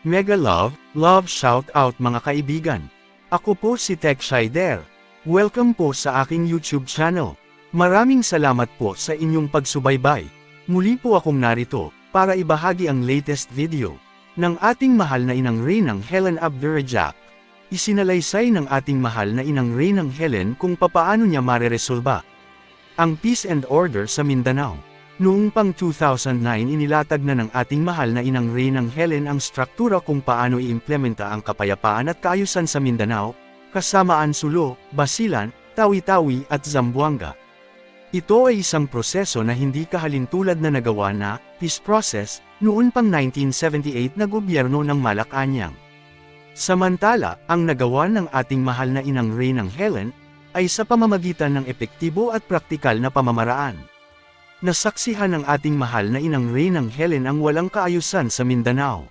Mega love shout out mga kaibigan. Ako po si Tech Shider. Welcome po sa aking YouTube channel. Maraming salamat po sa inyong pagsubaybay. Muli po akong narito, para ibahagi ang latest video, ng ating mahal na Inang Reynang Helen Abdurajak. Isinalaysay ng ating mahal na Inang Reynang Helen kung papaano niya mareresolba ang peace and order sa Mindanao. Noong pang 2009 inilatag na ng ating mahal na Inang Reynang Helen ang struktura kung paano iimplementa ang kapayapaan at kaayusan sa Mindanao, kasama Ansulo, Basilan, Tawi-Tawi at Zamboanga. Ito ay isang proseso na hindi kahalintulad na nagawa na peace process noon pang 1978 na gobyerno ng Malacanang. Samantala, ang nagawa ng ating mahal na Inang Reynang Helen ay sa pamamagitan ng epektibo at praktikal na pamamaraan. Nasaksihan ng ating mahal na Inang Reynang Helen ang walang kaayusan sa Mindanao.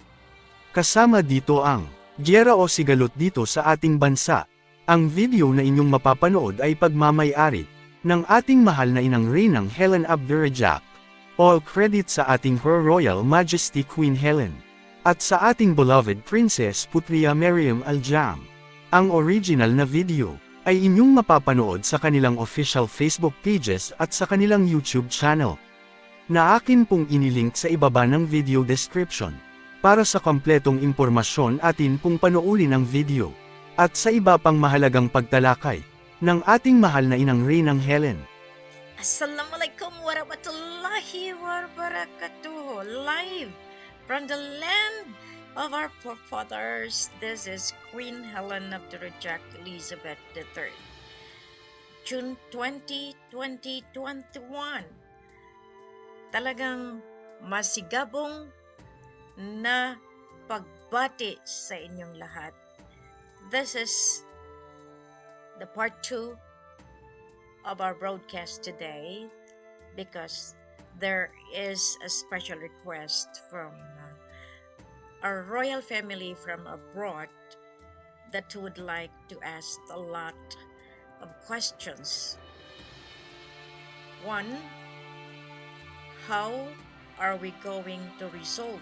Kasama dito ang giyera o sigalot dito sa ating bansa. Ang video na inyong mapapanood ay pagmamay-ari ng ating mahal na Inang Reynang Helen Abdurajak. All credit sa ating Her Royal Majesty Queen Helen. At sa ating beloved Princess Putria Mariam Aljam. Ang original na video ay inyong mapapanood sa kanilang official Facebook pages at sa kanilang YouTube channel, na akin pong inilink sa ibaba ng video description. Para sa kompletong impormasyon atin pong panoorin ang video, at sa iba pang mahalagang pagtalakay, ng ating mahal na Inang Reynang Helen. Assalamualaikum warahmatullahi wabarakatuh. Live from the land of our forefathers, this is Queen Helen Abdurajak Elizabeth III. June 20, 2021. Talagang masigabong na pagbati sa inyong lahat. This is the part 2 of our broadcast today because there is a special request from our royal family from abroad that would like to ask a lot of questions. One, how are we going to resolve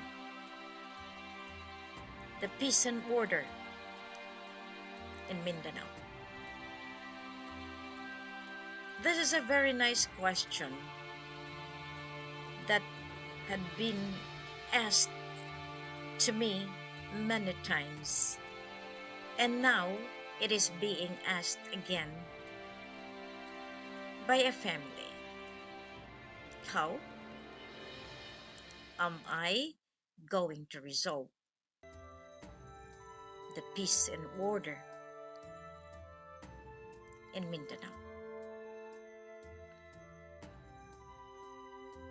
the peace and order in Mindanao? This is a very nice question that had been asked to me many times, and now it is being asked again by a family. How am I going to resolve the peace and order in Mindanao?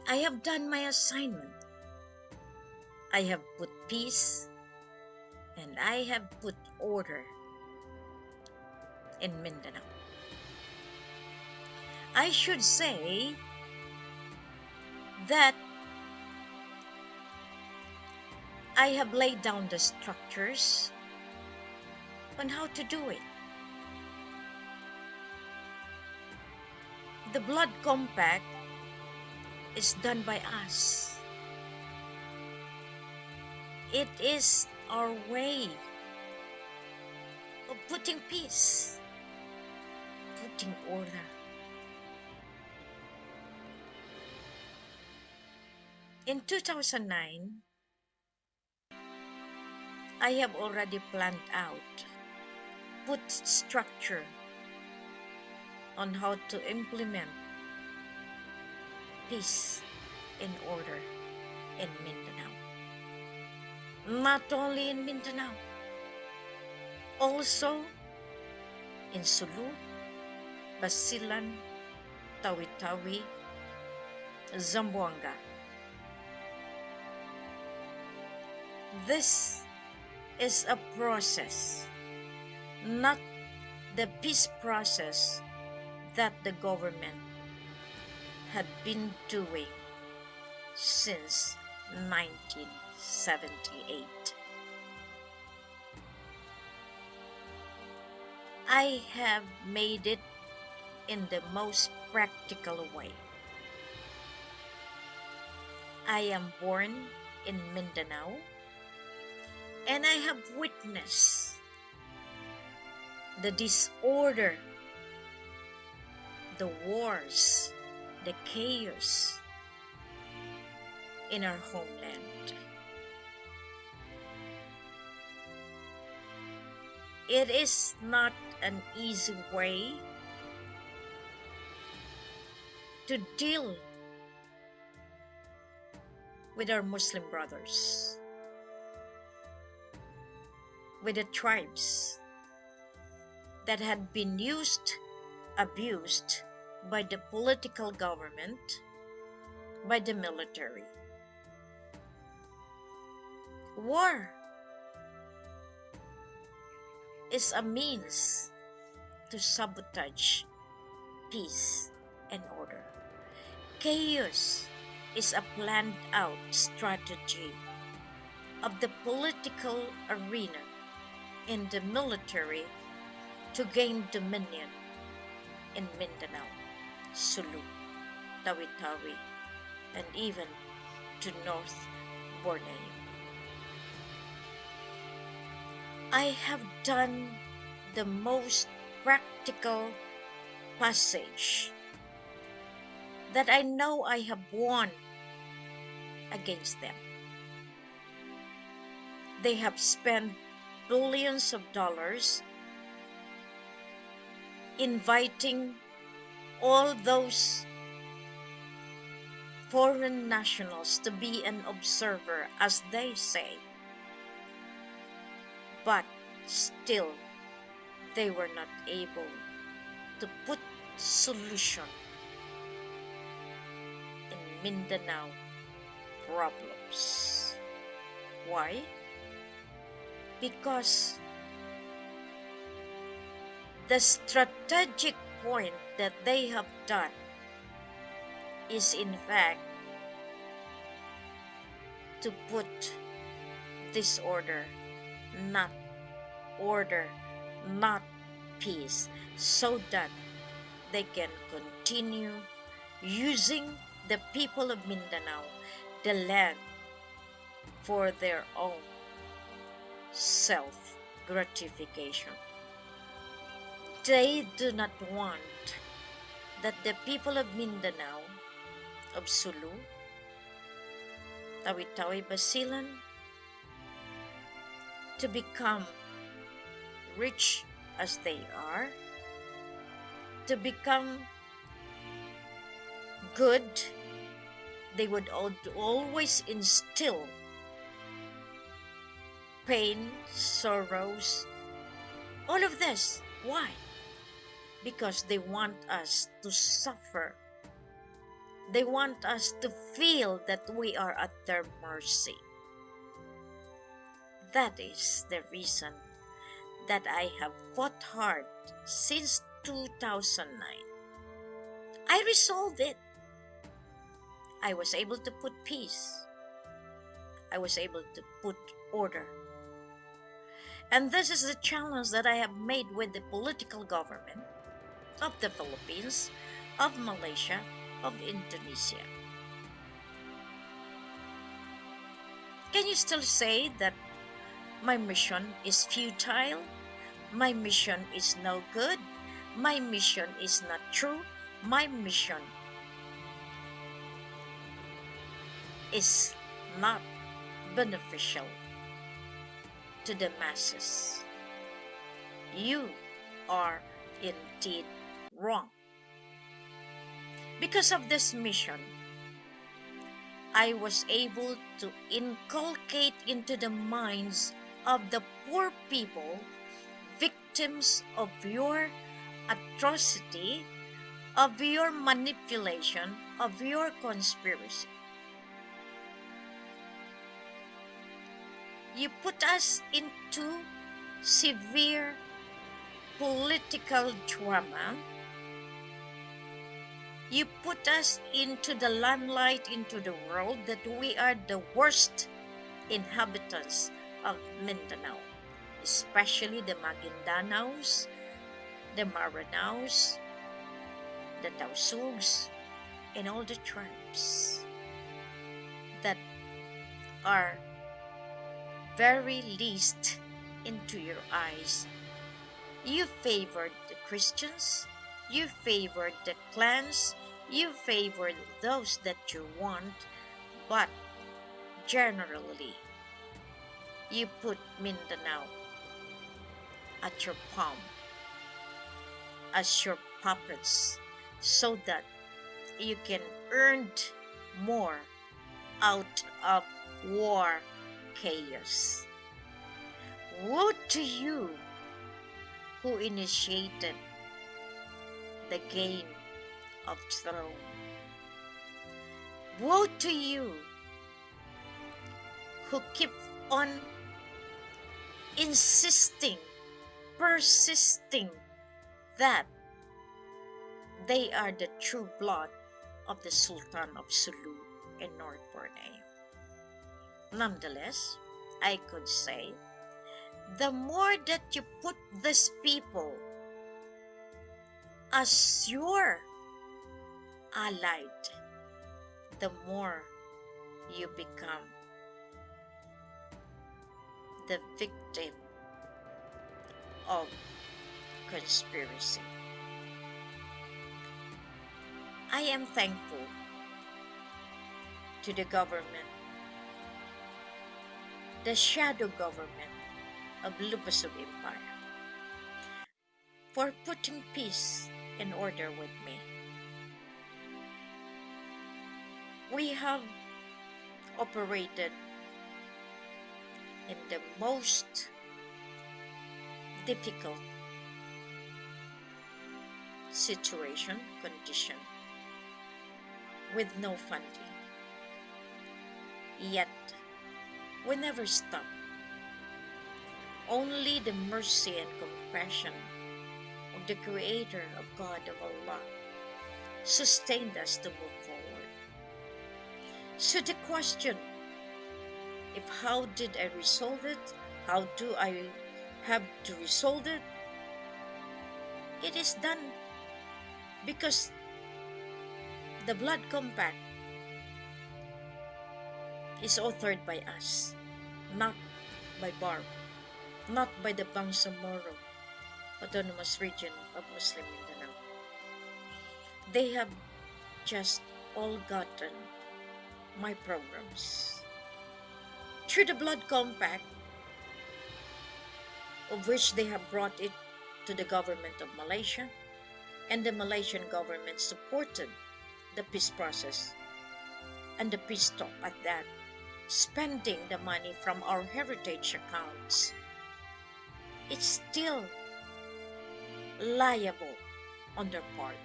I have done my assignment. I have put peace and I have put order in Mindanao. I should say that I have laid down the structures on how to do it. The blood compact is done by us. It is our way of putting peace, putting order. In 2009, I have already planned out, put structure on how to implement peace and order in Mindanao. Not only in Mindanao, also in Sulu, Basilan, Tawi-Tawi, Zamboanga. This is a process, not the peace process that the government had been doing since 1978. I have made it in the most practical way. I am born in Mindanao and I have witnessed the disorder, the wars, the chaos in our homeland. It is not an easy way to deal with our Muslim brothers, with the tribes that had been abused by the political government, by the military. War is a means to sabotage peace and order. Chaos is a planned out strategy of the political arena and the military to gain dominion in Mindanao, Sulu, Tawi-Tawi, and even to North Borneo. I have done the most practical passage that I know I have won against them. They have spent billions of dollars inviting all those foreign nationals to be an observer, as they say. But still, they were not able to put solution in Mindanao problems. Why? Because the strategic point that they have done is in fact to put disorder, not order, not peace, so that they can continue using the people of Mindanao, the land, for their own self-gratification. They do not want that the people of Mindanao, of Sulu, Tawi-Tawi, Basilan, to become rich as they are, to become good. They would always instill pain, sorrows, all of this. Why? Because they want us to suffer. They want us to feel that we are at their mercy. That is the reason that I have fought hard since 2009. I resolved it. I was able to put peace. I was able to put order. And this is the challenge that I have made with the political government of the Philippines, of Malaysia, of Indonesia. Can you still say that my mission is futile? My mission is no good? My mission is not true? My mission is not beneficial to the masses. You are indeed wrong. Because of this mission, I was able to inculcate into the minds of the poor people, victims of your atrocity, of your manipulation, of your conspiracy. You put us into severe political drama. You put us into the limelight, into the world, that we are the worst inhabitants of Mindanao, especially the Magindanaos, the Maranaos, the Tausugs, and all the tribes that are very least into your eyes. You favored the Christians, you favored the clans, you favored those that you want, but generally, you put Mindanao at your palm as your puppets so that you can earn more out of war chaos. Woe to you who initiated the game of throne. Woe to you who keep on insisting, persisting that they are the true blood of the Sultan of Sulu and North Borneo. Nonetheless, I could say, the more that you put these people as your allied, the more you become the victim of conspiracy. I am thankful to the government, the shadow government of Lupasug Empire, for putting peace and order with me. We have operated in the most difficult situation, condition, with no funding. Yet, we never stop. Only the mercy and compassion of the Creator of God of Allah sustained us to move forward. So the question, if how did I resolve it? How do I have to resolve it? It is done because the Blood Compact is authored by us, not by Barb, not by the Bangsamoro Autonomous Region of Muslim Mindanao. They have just all gotten my programs. Through the Blood Compact, of which they have brought it to the government of Malaysia, and the Malaysian government supported the peace process and the peace talk at that, spending the money from our heritage accounts. It's still liable on their part.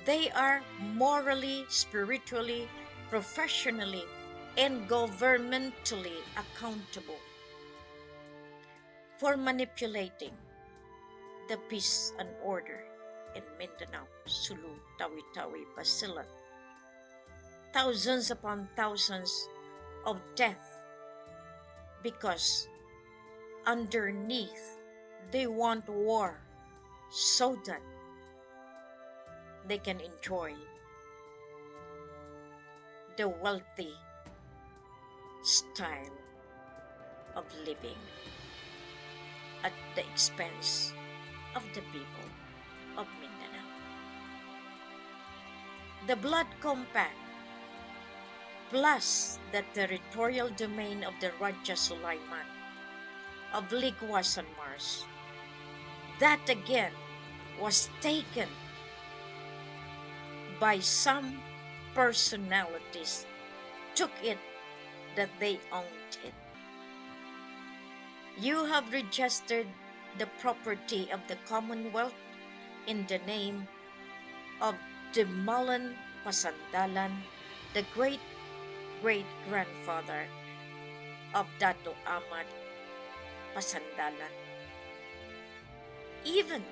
They are morally, spiritually, professionally, and governmentally accountable for manipulating the peace and order in Mindanao, Sulu, Tawi-Tawi, Basilan. Thousands upon thousands of death because underneath they want war so that they can enjoy the wealthy style of living at the expense of the people of Mindanao. The Blood Compact plus the territorial domain of the Raja Sulaiman of Ligwas and Mars, that again was taken by some personalities, took it that they owned it. You have registered the property of the Commonwealth in the name of Dimalan Pasandalan, the great-great-grandfather of Dato Ahmad Pasandalan. Even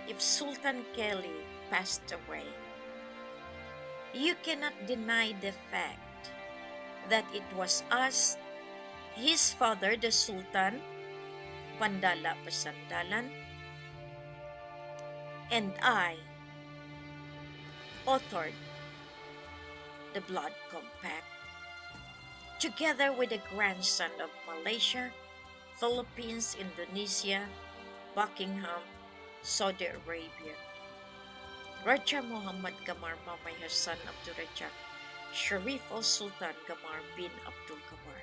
if Sultan Kelly passed away, you cannot deny the fact that it was us, his father, the Sultan, Pandala Pasandalan, and I authored the Blood Compact together with the grandson of Malaysia, Philippines, Indonesia, Buckingham, Saudi Arabia, Raja Muhammad Qamar Mamay Hassan Abdurajak, Sharif al-Sultan Qamar bin Abdul Qamar,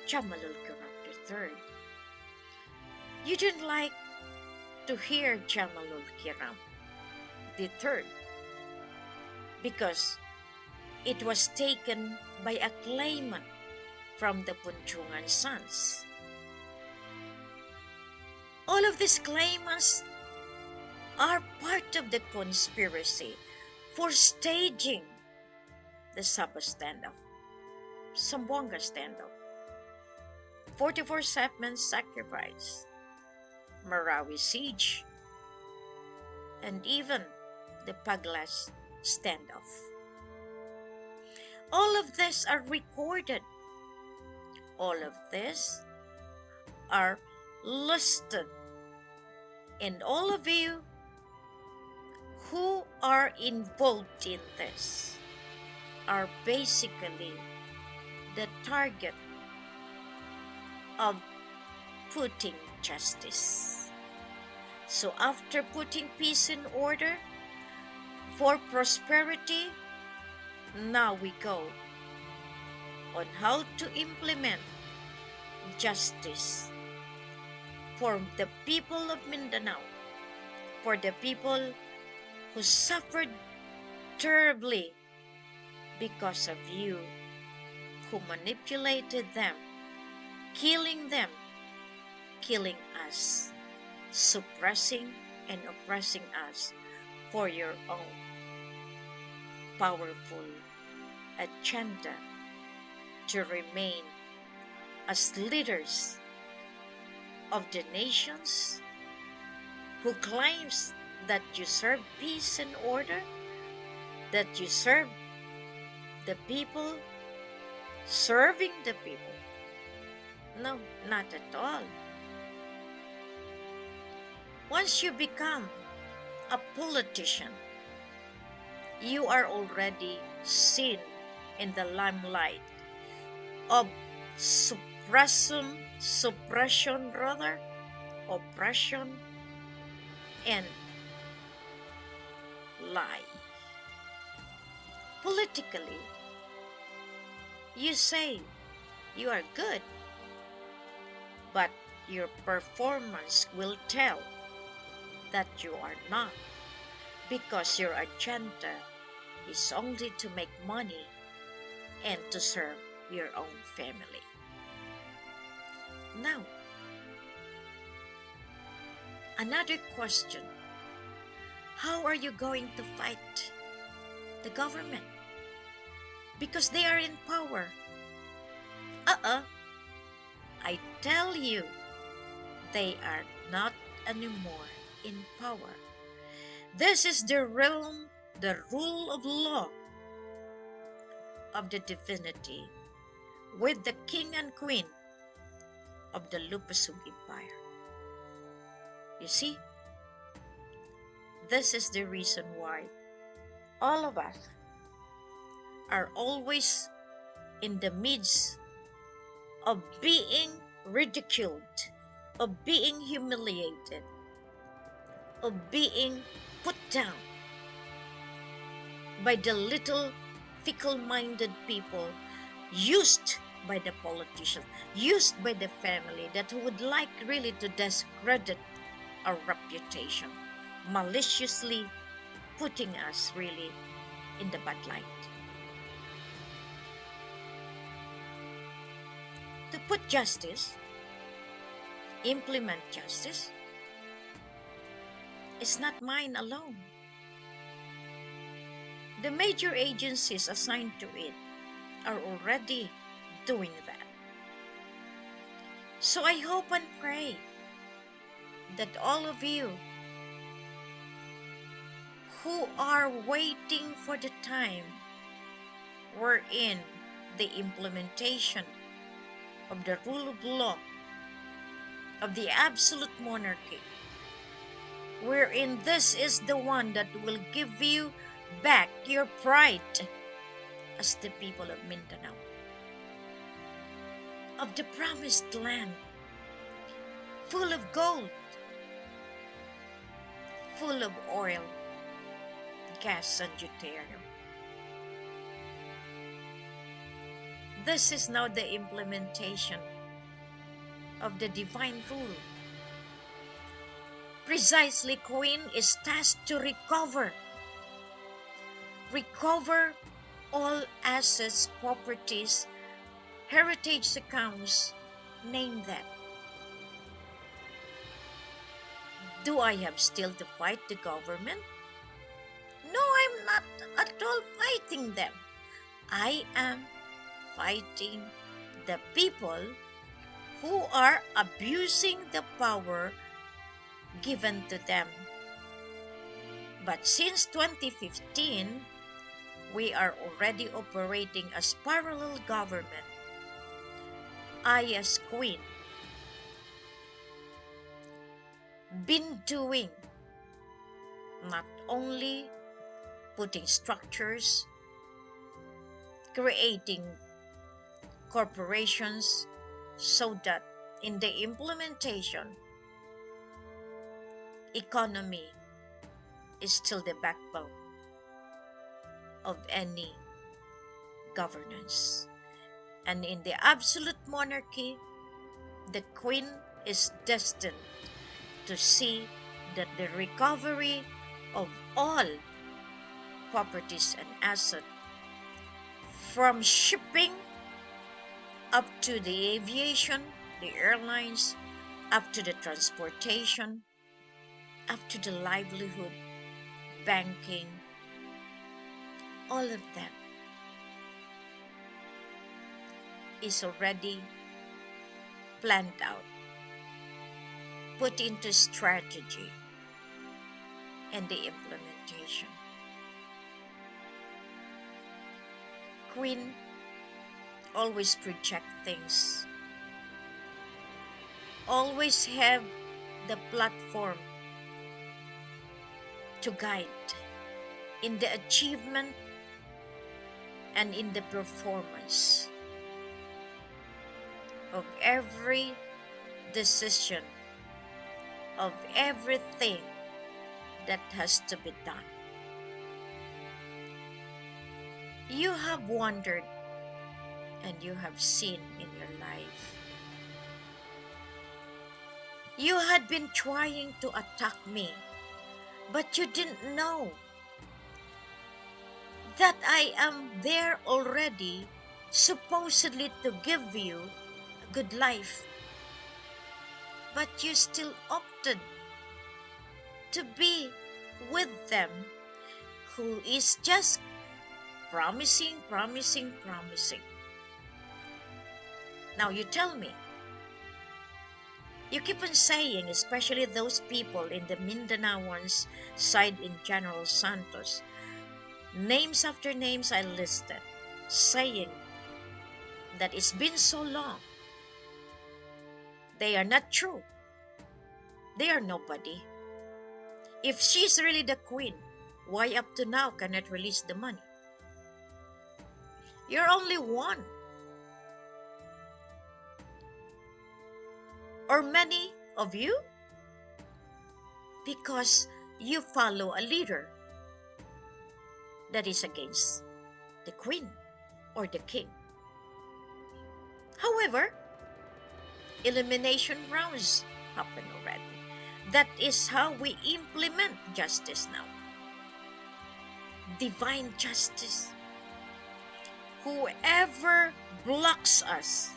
Jamalul Kiram III. You don't like to hear Jamalul Kiram III because it was taken by a claimant from the Punjungan sons. All of these claimants are part of the conspiracy for staging the Sabah standoff, Zamboanga standoff, 44 Sapman sacrifice, Marawi siege, and even the Paglas standoff. All of this are recorded. All of this are listed. And all of you who are involved in this are basically the target of putting justice. So after putting peace in order for prosperity, now we go on how to implement justice for the people of Mindanao, for the people who suffered terribly because of you, who manipulated them, killing us, suppressing and oppressing us for your own powerful agenda to remain as leaders of the nations, who claims that you serve peace and order, that you serve the people, serving the people. No, not at all. Once you become a politician, you are already seen in the limelight of oppression, and lie. Politically, you say you are good, but your performance will tell that you are not, because your agenda is only to make money and to serve your own family. Now, another question. How are you going to fight the government? Because they are in power. I tell you, they are not anymore in power. This is the rule of law of the divinity with the king and queen of the Lupasug Empire. You see, this is the reason why all of us are always in the midst of being ridiculed, of being humiliated, of being put down by the little fickle-minded people used by the politicians, used by the family that would like really to discredit our reputation, maliciously putting us really in the bad light. To put justice, implement justice, is not mine alone. The major agencies assigned to it are already doing that. So I hope and pray that all of you who are waiting for the time wherein the implementation of the rule of law, of the absolute monarchy, wherein this is the one that will give you back your pride as the people of Mindanao. of the promised land, full of gold, full of oil, gas, and deuterium. This is now the implementation of the divine rule. Precisely, Queen is tasked to recover all assets, properties, heritage accounts, name them. Do I have still to fight the government? No, I'm not at all fighting them. I am fighting the people who are abusing the power given to them. But since 2015, we are already operating as parallel government. I, as Queen, been doing not only putting structures, creating corporations, so that in the implementation, economy is still the backbone of any governance. And in the absolute monarchy, the Queen is destined to see that the recovery of all properties and assets, from shipping up to the aviation, the airlines, up to the transportation, up to the livelihood, banking, all of them is already planned out, put into strategy, and the implementation. Queen always project things, always have the platform to guide in the achievement and in the performance of every decision, of everything that has to be done. You have wondered and you have seen in your life. You had been trying to attack me, but you didn't know that I am there already, supposedly to give you a good life. But you still opted to be with them who is just promising. Now you tell me, you keep on saying, especially those people in the Mindanaoans side in General Santos, names after names I listed, saying that it's been so long. They are not true. They are nobody. If she's really the queen, why up to now cannot release the money? You're only one. Or many of you? Because you follow a leader that is against the queen or the king. However, elimination rounds happen already. That is how we implement justice now. Divine justice. Whoever blocks us,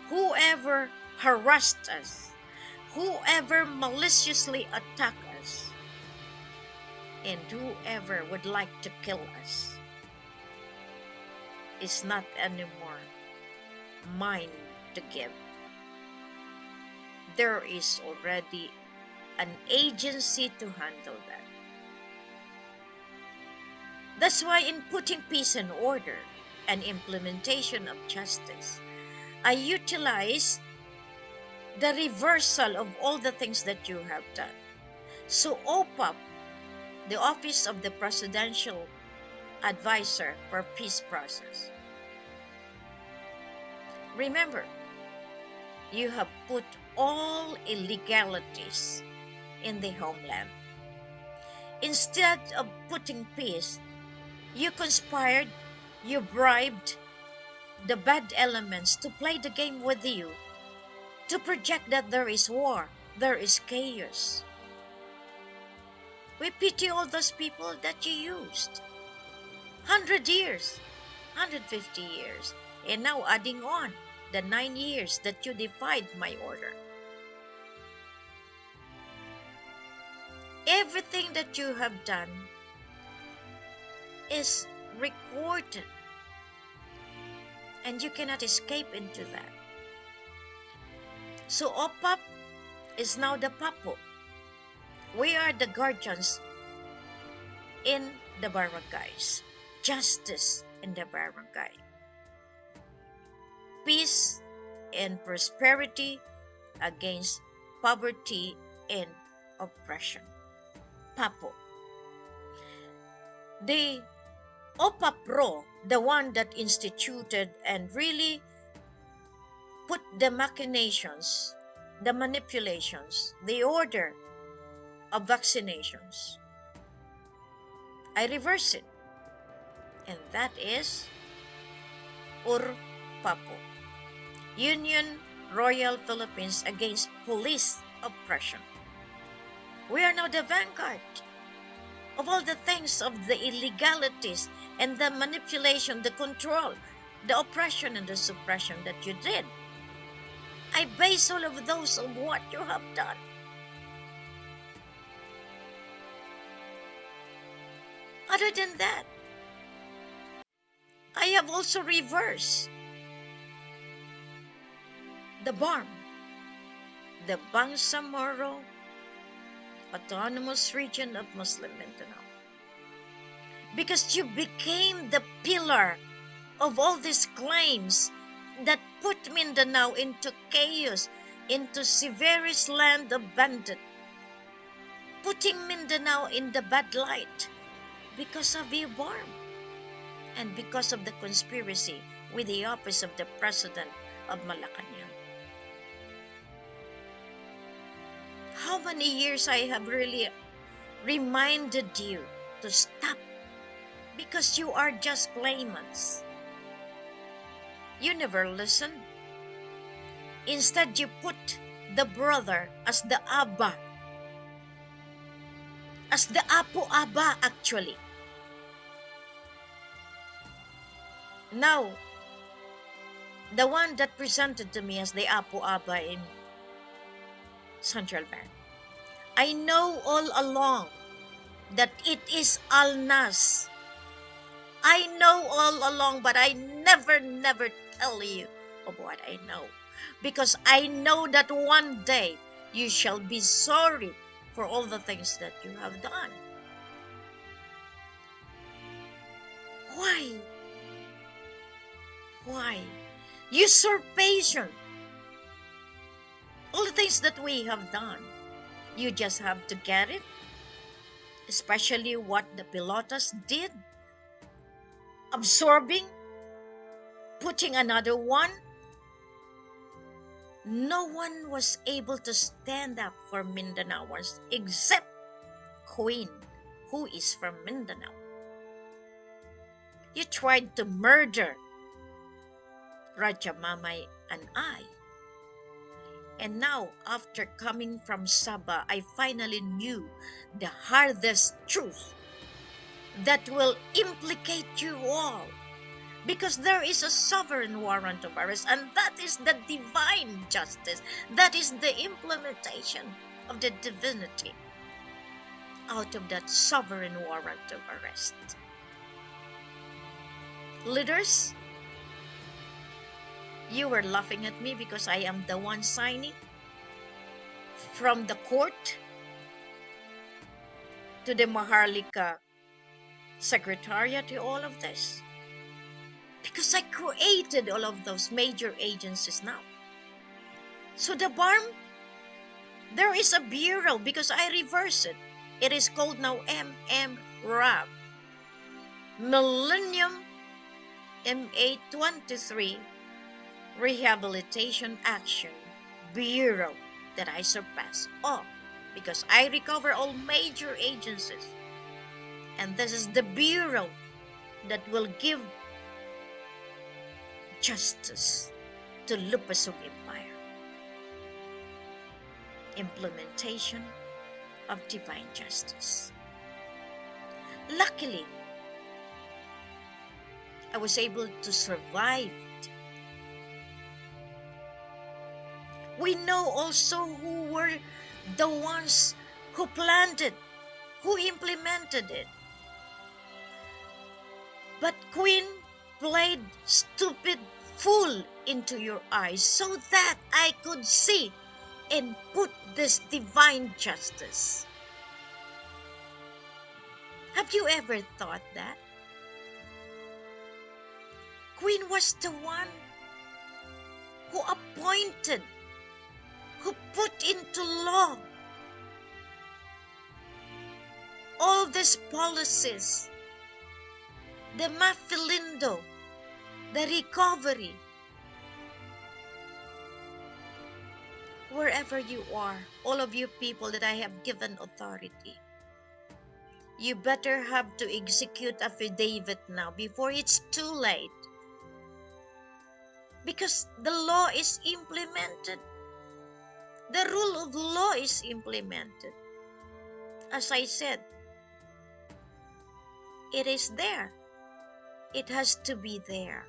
whoever harassed us, whoever maliciously attacked us, and whoever would like to kill us is not anymore mine to give. There is already an agency to handle that. That's why in putting peace and order and implementation of justice, I utilize the reversal of all the things that you have done. So OPAP, the Office of the Presidential Advisor for Peace Process. Remember, You have put all illegalities in the homeland. Instead of putting peace, you conspired, you bribed the bad elements to play the game with you, to project that there is war, there is chaos. We pity all those people that you used. 100 years, 150 years, and now adding on the 9 years that you defied my order. Everything that you have done is recorded, and you cannot escape into that. So OPAP is now the Papo. We are the guardians in the barangays. Justice in the barangay. Peace and prosperity against poverty and oppression. Papo. The OPAPRO, the one that instituted and really put the machinations, the manipulations, the order of vaccinations, I reverse it. And that is URPAPO, Union Royal Philippines Against Police Oppression. We are now the vanguard of all the things, of the illegalities and the manipulation, the control, the oppression and the suppression that you did. I base all of those on what you have done. Other than that, I have also reversed the BARM, the Bangsamoro Autonomous Region of Muslim Mindanao. Because you became the pillar of all these claims that put Mindanao into chaos, into severest land of bandit, putting Mindanao in the bad light because of your BARM and because of the conspiracy with the office of the President of Malacanang. How many years I have really reminded you to stop, because you are just claimants. You never listen. Instead, you put the brother as the Abba, as the Apo Abba actually. Now, the one that presented to me as the Apo Abba in Central Bank, I know all along that it is Alnas. I know all along, but I never tell you of what I know. Because I know that one day you shall be sorry for all the things that you have done. Why? Why? Usurpation. All the things that we have done, you just have to get it. Especially what the Pilotas did. Absorbing, putting another one. No one was able to stand up for Mindanaoans except Queen, who is from Mindanao. You tried to murder Rajamamay and I. And now, after coming from Sabah, I finally knew the hardest truth that will implicate you all. Because there is a sovereign warrant of arrest, and that is the divine justice. That is the implementation of the divinity out of that sovereign warrant of arrest. Leaders, you were laughing at me because I am the one signing from the court to the Maharlika Secretariat to all of this. Because I created all of those major agencies now. So the BARM, there is a bureau because I reverse it. It is called now MMRAB. Millennium MA23 Rehabilitation Action bureau that I surpass all, because I recover all major agencies. And this is the bureau that will give justice to Lupasug Empire. Implementation of divine justice. Luckily, I was able to survive. We know also who were the ones who planned it, who implemented it. But Queen played stupid fool into your eyes so that I could see and put this divine justice. Have you ever thought that? Queen was the one who appointed, who put into law all these policies, the mafilindo, the recovery. Wherever you are, all of you people that I have given authority, you better have to execute affidavit now before it's too late. Because the law is implemented. The rule of law is implemented. As I said, it is there. It has to be there.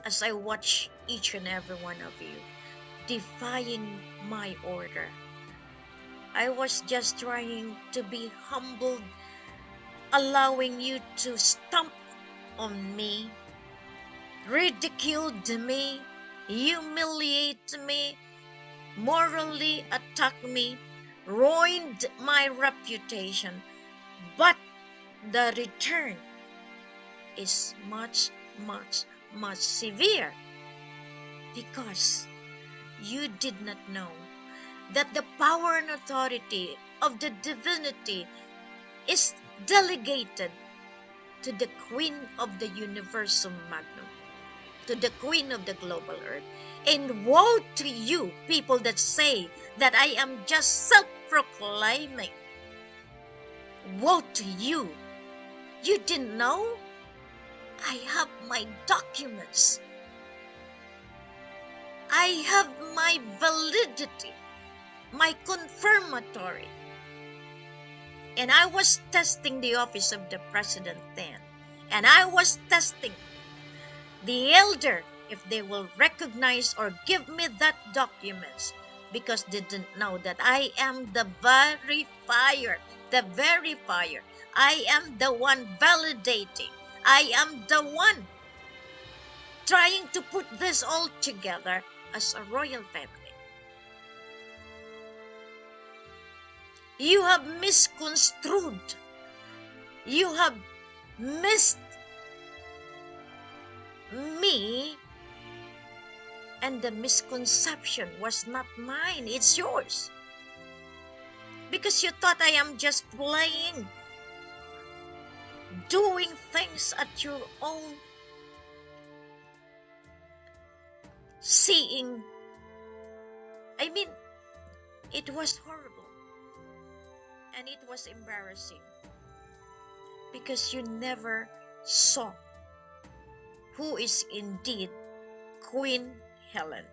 As I watch each and every one of you defying my order, I was just trying to be humbled, allowing you to stomp on me, ridiculed me, humiliate me, morally attack me, ruined my reputation. But the return is much, much, much severe, because you did not know that the power and authority of the divinity is delegated to the Queen of the Universum Magnum, to the Queen of the global earth. And woe to you people that say that I am just self-proclaiming. Woe to you. You didn't know? I have my documents. I have my validity, my confirmatory. And I was testing the office of the president then. And I was testing the elder if they will recognize or give me that documents, because they didn't know that I am the verifier, the verifier. I am the one validating. I am the one trying to put this all together as a royal family. You have misconstrued. You have missed me, and the misconception was not mine, it's yours. Because you thought I am just playing, doing things at your own seeing. I mean, it was horrible. And it was embarrassing. Because you never saw who is indeed Queen Helen.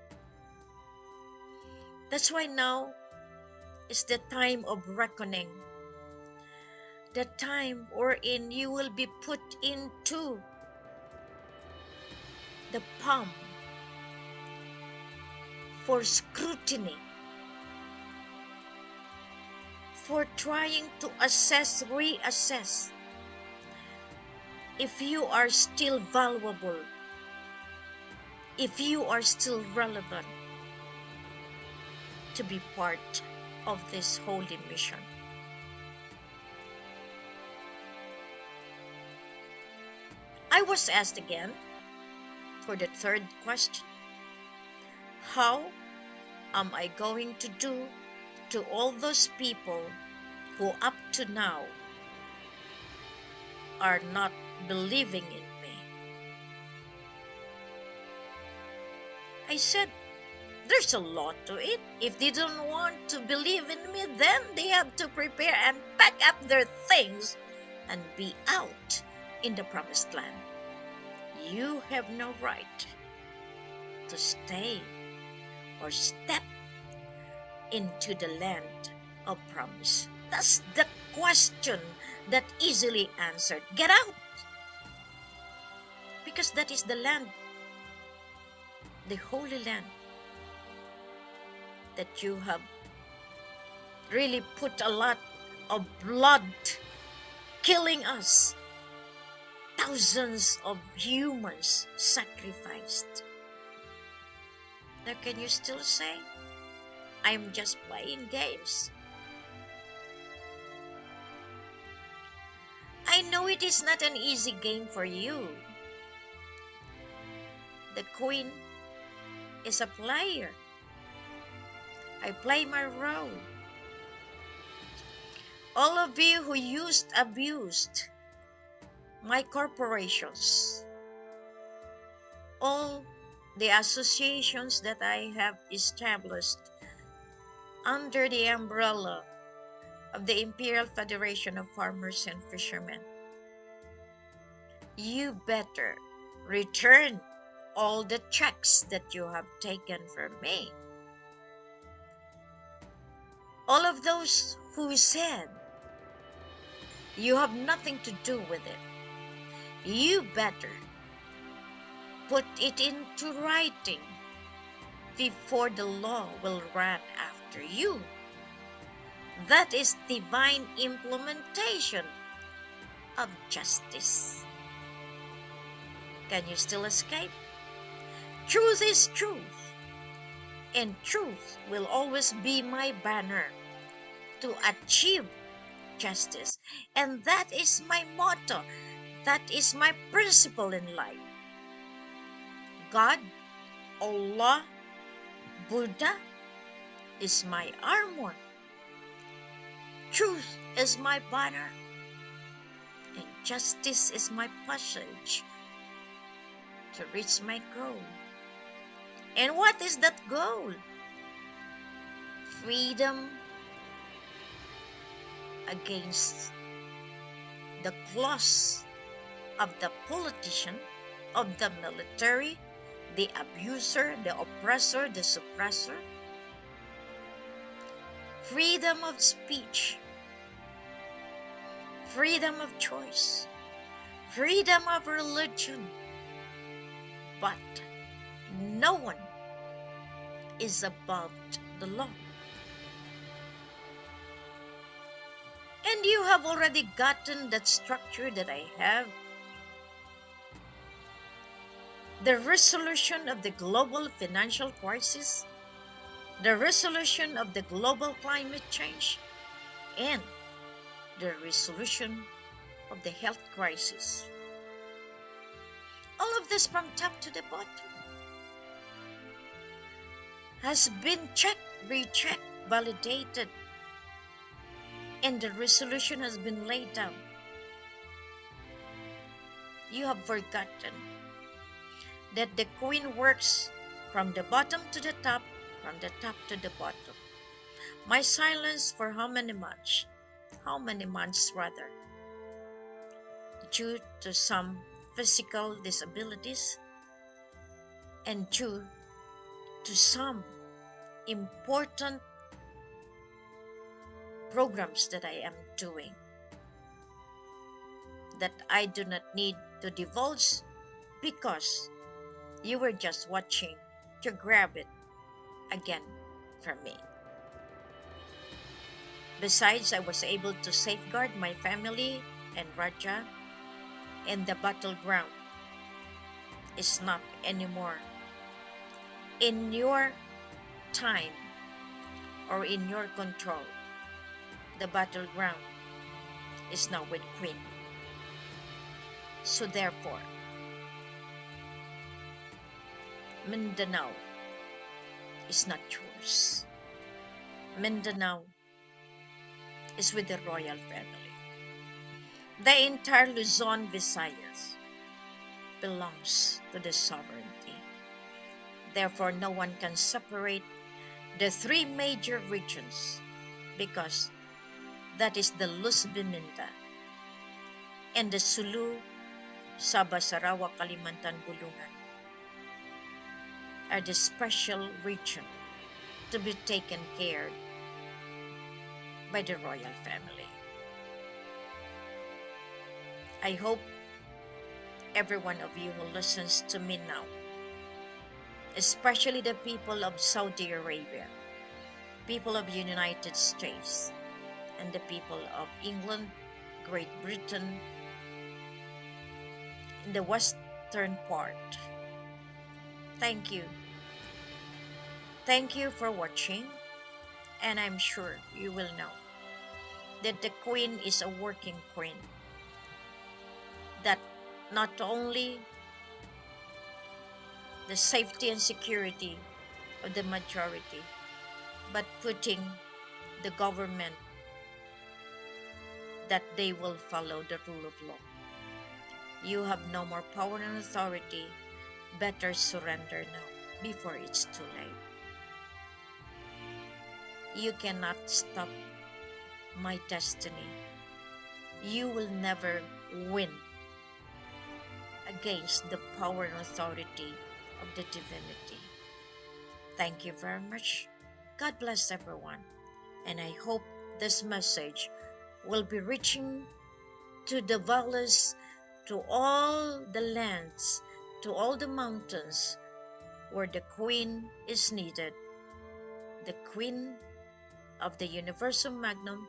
That's why now is the time of reckoning. The time wherein you will be put into the palm for scrutiny, for trying to assess, reassess if you are still valuable, if you are still relevant to be part of this holy mission. I was asked again for the third question. How am I going to do to all those people who up to now are not believing in me? I said, there's a lot to it. If they don't want to believe in me, then they have to prepare and pack up their things and be out in the promised land. You have no right to stay or step into the land of promise. That's the question that easily answered. Get out! Because that is the land, the holy land that you have really put a lot of blood killing us. Thousands of humans sacrificed. Now can you still say, I'm just playing games? I know it is not an easy game for you. The queen is a player. I play my role. All of you who abused my corporations, all the associations that I have established under the umbrella of the Imperial Federation of Farmers and Fishermen, you better return all the checks that you have taken from me. All of those who said you have nothing to do with it, you better put it into writing before the law will run after you. That is divine implementation of justice. Can you still escape? Truth is truth, and truth will always be my banner to achieve justice. And that is my motto. That is my principle in life. God, Allah, Buddha is my armor. Truth is my banner. And justice is my passage to reach my goal. And what is that goal? Freedom against the claws of the politician, of the military, the abuser, the oppressor, the suppressor. Freedom of speech, freedom of choice, freedom of religion. But no one is above the law. And you have already gotten that structure that I have. The resolution of the global financial crisis, the resolution of the global climate change, and the resolution of the health crisis. All of this from top to the bottom has been checked, rechecked, validated, and the resolution has been laid down. You have forgotten that the queen works from the bottom to the top, from the top to the bottom. My silence for how many months? How many months rather? Due to some physical disabilities and due to some important programs that I am doing that I do not need to divulge because you were just watching to grab it again from me. Besides, I was able to safeguard my family and Rhadaa, and the battleground is not anymore in your time or in your control. The battleground is now with Queen. So therefore, Mindanao is not yours. Mindanao is with the royal family. The entire Luzon, Visayas belongs to the sovereignty. Therefore, no one can separate the three major regions because that is the Luz Biminda and the Sulu, Sabah, Sarawak, Kalimantan, Bulungan are the special region to be taken care by the royal family. I hope every one of you who listens to me now, especially the people of Saudi Arabia, people of United States, and the people of England, Great Britain, in the western part. Thank you. Thank you for watching, and I'm sure you will know that the Queen is a working Queen, that not only the safety and security of the majority, but putting the government that they will follow the rule of law. You have no more power and authority. Better surrender now before it's too late. You cannot stop my destiny. You will never win against the power and authority of the divinity. Thank you very much. God bless everyone. And I hope this message will be reaching to the valleys, to all the lands, to all the mountains where the Queen is needed. The Queen of the Universal Magnum,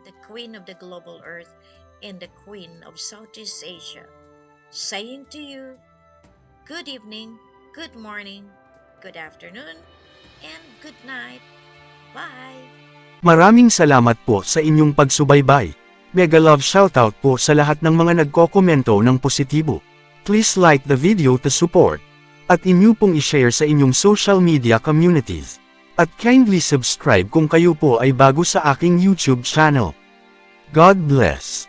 the Queen of the Global Earth, and the Queen of Southeast Asia. Saying to you, good evening, good morning, good afternoon, and good night. Bye! Maraming salamat po sa inyong pagsubaybay. Mega love shoutout po sa lahat ng mga nagkokomento ng positibo. Please like the video to support. At inyo pong i-share sa inyong social media communities. At kindly subscribe kung kayo po ay bago sa aking YouTube channel. God bless.